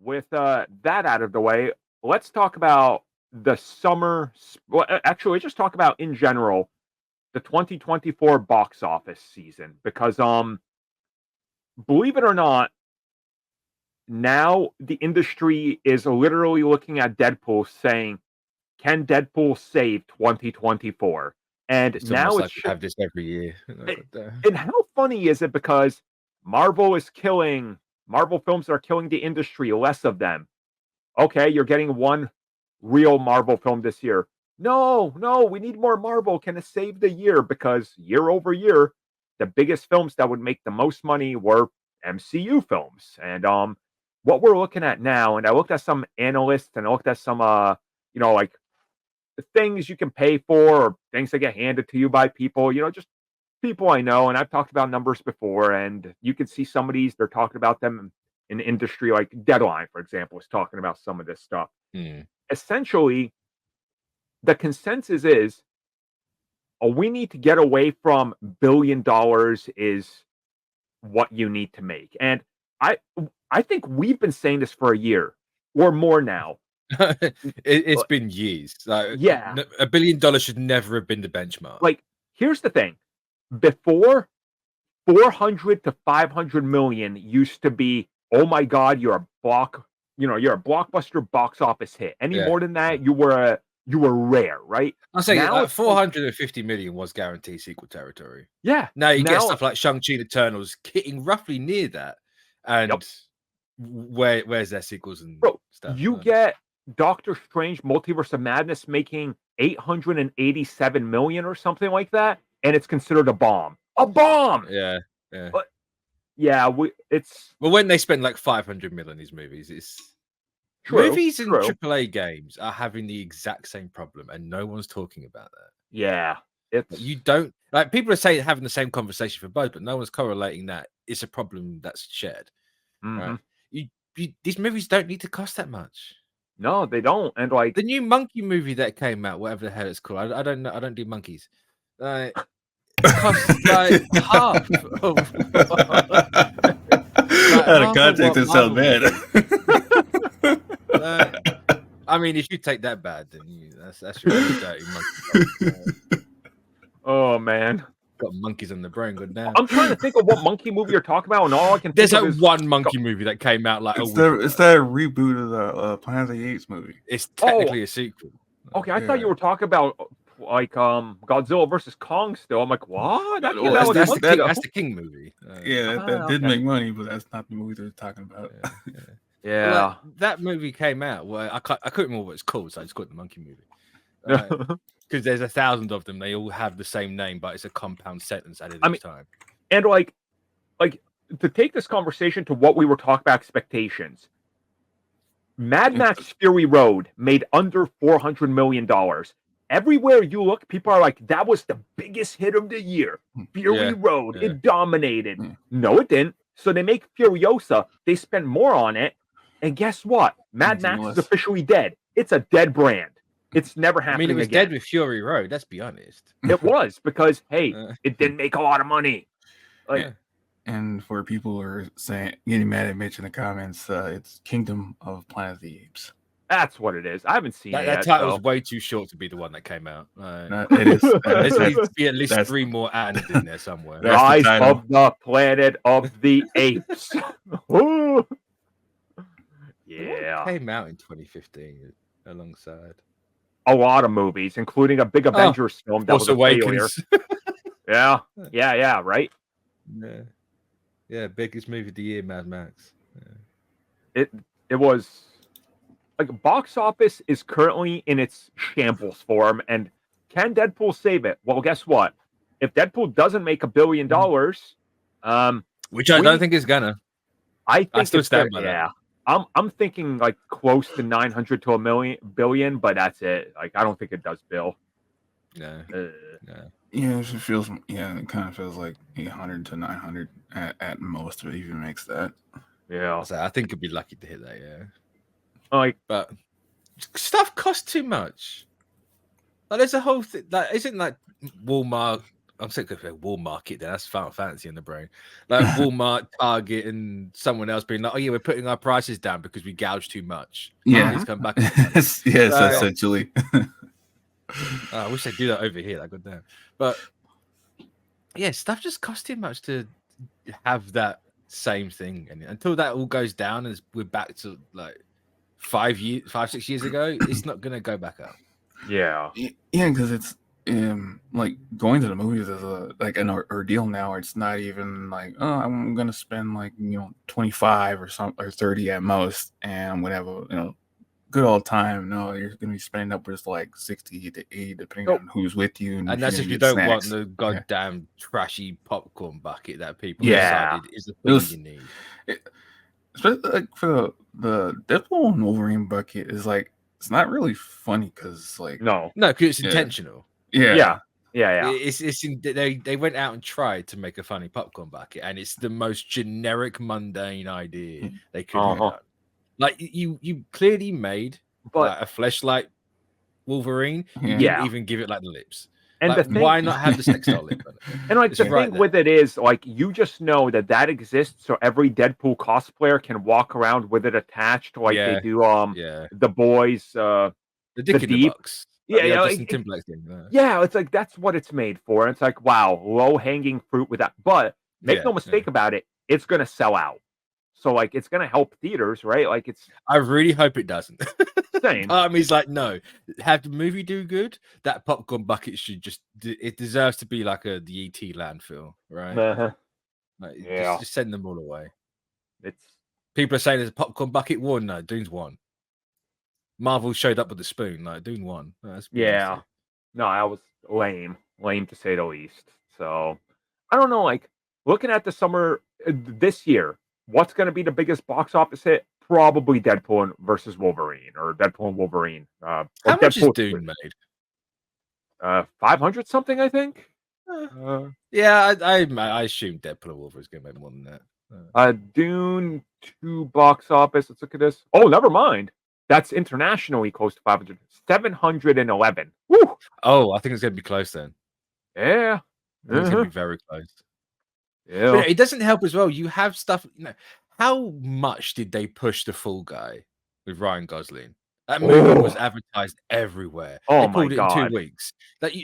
with that out of the way, let's talk about the summer. Well, actually, just talk about in general the 2024 box office season because, believe it or not, now the industry is literally looking at Deadpool saying, "Can Deadpool save 2024?" And It's now almost it's like we have this every year. and how funny is it because Marvel films are killing the industry, less of them. Okay, you're getting one real Marvel film this year. No, no, we need more Marvel. Can it save the year? Because year over year, the biggest films that would make the most money were MCU films. And what we're looking at now, and I looked at some analysts and I looked at some like the things you can pay for or things that get handed to you by people, just people I know, and I've talked about numbers before, and you can see some of these, they're talking about them in the industry, like Deadline, for example, is talking about some of this stuff. Essentially, the consensus is we need to get away from $1 billion is what you need to make. And I think we've been saying this for a year or more now. It's been years. Like, yeah. $1 billion should never have been the benchmark. Like, here's the thing. Before, 400 to 500 million used to be, oh my God, you're a blockbuster box office hit. Any more than that, you were rare, right? I'll say now 450 million was guaranteed sequel territory. Yeah. Now you get stuff like Shang-Chi and Eternals hitting roughly near that. And where's their sequels and stuff? You get Doctor Strange Multiverse of Madness making 887 million or something like that, and it's considered a bomb. A bomb! Yeah. But yeah, it's when they spend like 500 million on these movies, it's movies and AAA games are having the exact same problem, and no one's talking about that. Yeah, you don't like people are saying having the same conversation for both, but no one's correlating that it's a problem that's shared. Right? These movies don't need to cost that much. No, they don't. And like the new monkey movie that came out, whatever the hell it's called, I don't know. I don't do monkeys. Costs like half. Out of context, it sounds bad. I mean, if you take that bad, then that's really dirty monkey. Oh man, got monkeys on the brain. Good now. I'm trying to think of what monkey movie you're talking about, and all I can think there's of is one monkey movie that came out like it's that reboot of the Planet of the Apes movie. It's technically a sequel. Okay, I thought you were talking about like Godzilla versus Kong. Still, I'm like, what? That's the King movie. That did make money, but that's not the movie they're talking about. Yeah. Like, that movie came out. Well, I couldn't remember what it's called, so I just called it the monkey movie. Because there's 1,000 of them, they all have the same name, but it's a compound sentence at each time. And like to take this conversation to what we were talking about expectations. Mad Max Fury Road made under $400 million. Everywhere you look, people are like, that was the biggest hit of the year. Fury Road, it dominated. No, it didn't. So they make Furiosa, they spend more on it, and guess what? Mad Max is officially dead. It's a dead brand. It's never happening again. It was dead with Fury Road, let's be honest. It was, because, hey, it didn't make a lot of money. And for people who are getting mad at Mitch in the comments, it's Kingdom of Planet of the Apes. That's what it is. I haven't seen it. That title was way too short to be the one that came out. It is. There needs to be at least 3 more added in there somewhere. Rise of the Planet of the Apes. Yeah. It came out in 2015 alongside a lot of movies, including a big Avengers film that was a failure. Yeah, right? Yeah, biggest movie of the year, Mad Max. It was like box office is currently in its shambles form, and can Deadpool save it? Well, guess what? If Deadpool doesn't make $1 billion, which I don't think is gonna, I think still stand by that. Yeah. I'm thinking like close to 900 to $1 billion, but that's it. Like, I don't think it does, Bill. No. Yeah, it feels. Yeah, it kind of feels like 800 to 900 at most, if it even makes that. Yeah, I think it'd be lucky to hit that. Yeah, but stuff costs too much. Like, there's a whole thing that isn't like Walmart I'm sick of Walmart. Then that's Final Fantasy in the brain. Like Walmart, Target, and someone else being like, "Oh yeah, we're putting our prices down because we gouged too much. Yeah. Please come back." Yes, essentially. I wish they'd do that over here. Like, goddamn. But yeah, stuff just costs too much to have that same thing, and until that all goes down, and we're back to like 6 years ago, it's not gonna go back up. Yeah, because it's like going to the movies is an ordeal now. It's not even like, oh, I'm gonna spend like 25 or 30 at most, and whatever, good old time. No, you're gonna be spending upwards to like 60 to 80 depending on who's with you, and that's if you don't want the goddamn trashy popcorn bucket that people decided is the thing you need. Especially like for the Deadpool and Wolverine bucket is like, it's not really funny because like no, because it's intentional. Yeah. They went out and tried to make a funny popcorn bucket, and it's the most generic, mundane idea they could have done. Like you clearly made like a fleshlight Wolverine. You didn't even give it like the lips. And like, why not have the sex doll lip on it? And like the thing with it is, like, you just know that exists, so every Deadpool cosplayer can walk around with it attached, like they do the boys, the Deep. Box. It's like that's what it's made for. And it's like, wow, low hanging fruit with that. But make no mistake about it, it's gonna sell out. So like it's gonna help theaters, right? Like I really hope it doesn't. Same. He's like, no, have the movie do good. That popcorn bucket should it deserves to be like the ET landfill, right? Like, just send them all away. People are saying there's a popcorn bucket one. No, Dune's one. Marvel showed up with the spoon. Like Dune won. No, that was lame to say the least. So I don't know. Like looking at the summer this year, what's going to be the biggest box office hit? Probably Deadpool versus Wolverine, or Deadpool and Wolverine. How much is Dune made? 500 something, I think. I assume Deadpool and Wolverine is going to make more than that. Dune 2 box office. Let's look at this. Oh, never mind. That's internationally close to 500. 711. Woo! Oh, I think it's going to be close then. Yeah. It's going to be very close. Yeah. But it doesn't help as well. You have stuff. How much did they push The Fall Guy with Ryan Gosling? That movie was advertised everywhere. They pulled it in 2 weeks.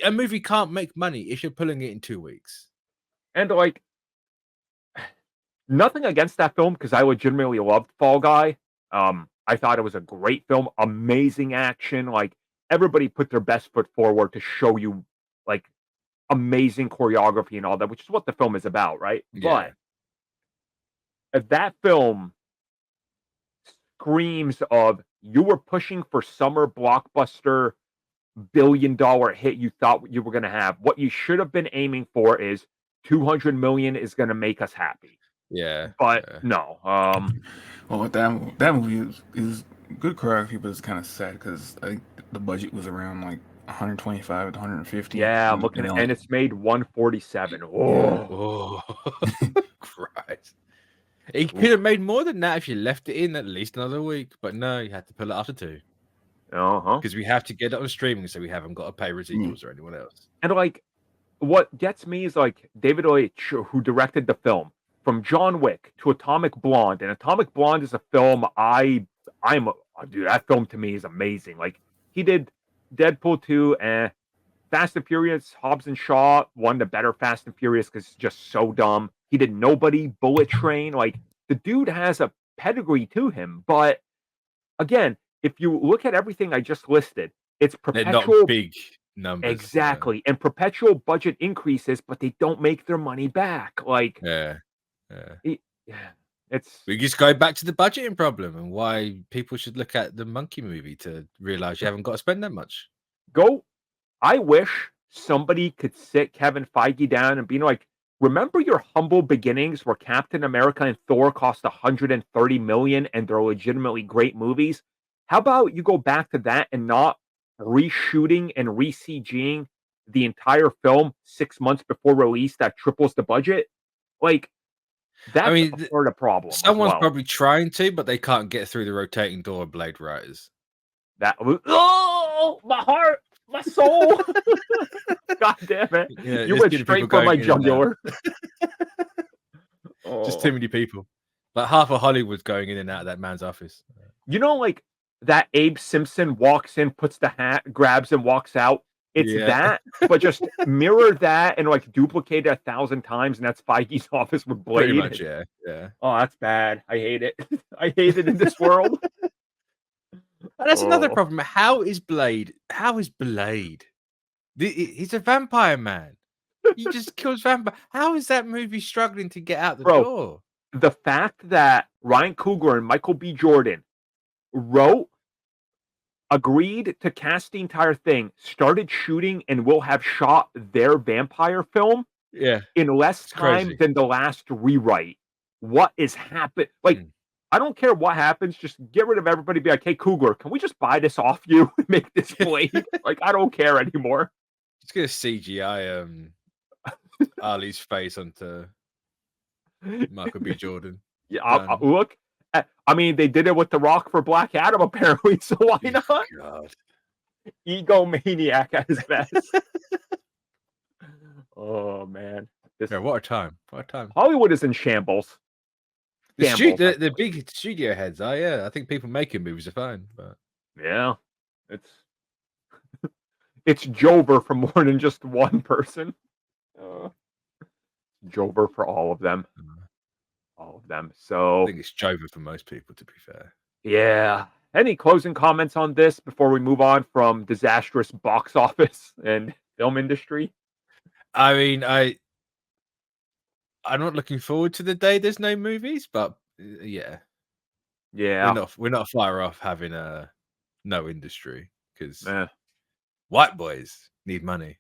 A movie can't make money if you're pulling it in 2 weeks. And like, nothing against that film because I legitimately loved Fall Guy. I thought it was a great film, amazing action. Like everybody put their best foot forward to show you like amazing choreography and all that, which is what the film is about, right? Yeah. But that film screams of you were pushing for summer blockbuster billion-dollar hit you thought you were going to have. What you should have been aiming for is 200 million is going to make us happy. Yeah. But no. Well, with that movie is good choreography, but it's kind of sad because I think the budget was around like 125 to 150. Yeah, I'm looking at and it's made 147. Oh, Christ. It could have made more than that if you left it in at least another week, but no, you had to pull it after 2. Because we have to get it on streaming, so we haven't got to pay residuals or anyone else. And like, what gets me is like David Leitch, who directed the film, from John Wick to Atomic Blonde, and Atomic Blonde is a film dude, that film to me is amazing. Like he did Deadpool 2 and Fast and Furious, Hobbs and Shaw, one of the better Fast and Furious because it's just so dumb. He did Nobody, Bullet Train. Like the dude has a pedigree to him, but again, if you look at everything I just listed, it's perpetual. They're not big numbers. Exactly. And perpetual budget increases, but they don't make their money back. Like, we just go back to the budgeting problem and why people should look at the Monkey movie to realize you haven't got to spend that much. I wish somebody could sit Kevin Feige down and be like, remember your humble beginnings where Captain America and Thor cost 130 million and they're legitimately great movies? How about you go back to that and not reshooting and re-CGing the entire film 6 months before release that triples the budget? Like, that's part of the problem. Someone's probably trying to, but they can't get through the rotating door of Blade Writers. My heart! My soul. God damn it. Yeah, You there's went too many straight people for my going in and out. jugular. Just too many people. Like half of Hollywood's going in and out of that man's office. You know, like that Abe Simpson walks in, puts the hat, grabs and walks out. It's Yeah. that, but just mirror that and like duplicate it 1,000 times, and that's Feige's office with Pretty Blade. much, yeah. Yeah. Oh, that's bad. I hate it. I hate it in this world. And that's another Oh. problem. How is Blade? He's a vampire man. He just kills vampire. How is that movie struggling to get out the Bro, door? The fact that Ryan Coogler and Michael B. Jordan agreed to cast the entire thing, started shooting, and will have shot their vampire film Yeah. in less It's time crazy. than the last rewrite. What is happening? Like, I don't care what happens. Just get rid of everybody. Be like, hey, Coogler, can we just buy this off you and make this Blade? Like, I don't care anymore. Just gonna CGI Ali's face onto Michael B. Jordan. Yeah, look. I mean, they did it with The Rock for Black Adam, apparently. So why not? God. Egomaniac at his best. Oh man. Yeah, what a time. What a time. Hollywood is in shambles. The big studio heads are, yeah. I think people making movies are fine, but yeah. It's Jover for more than just one person. Jover for all of them. All of them. So I think it's Jover for most people, to be fair. Yeah. Any closing comments on this before we move on from disastrous box office and film industry? I mean, I'm not looking forward to the day there's no movies, but yeah, we're not far off having no industry because white boys need money.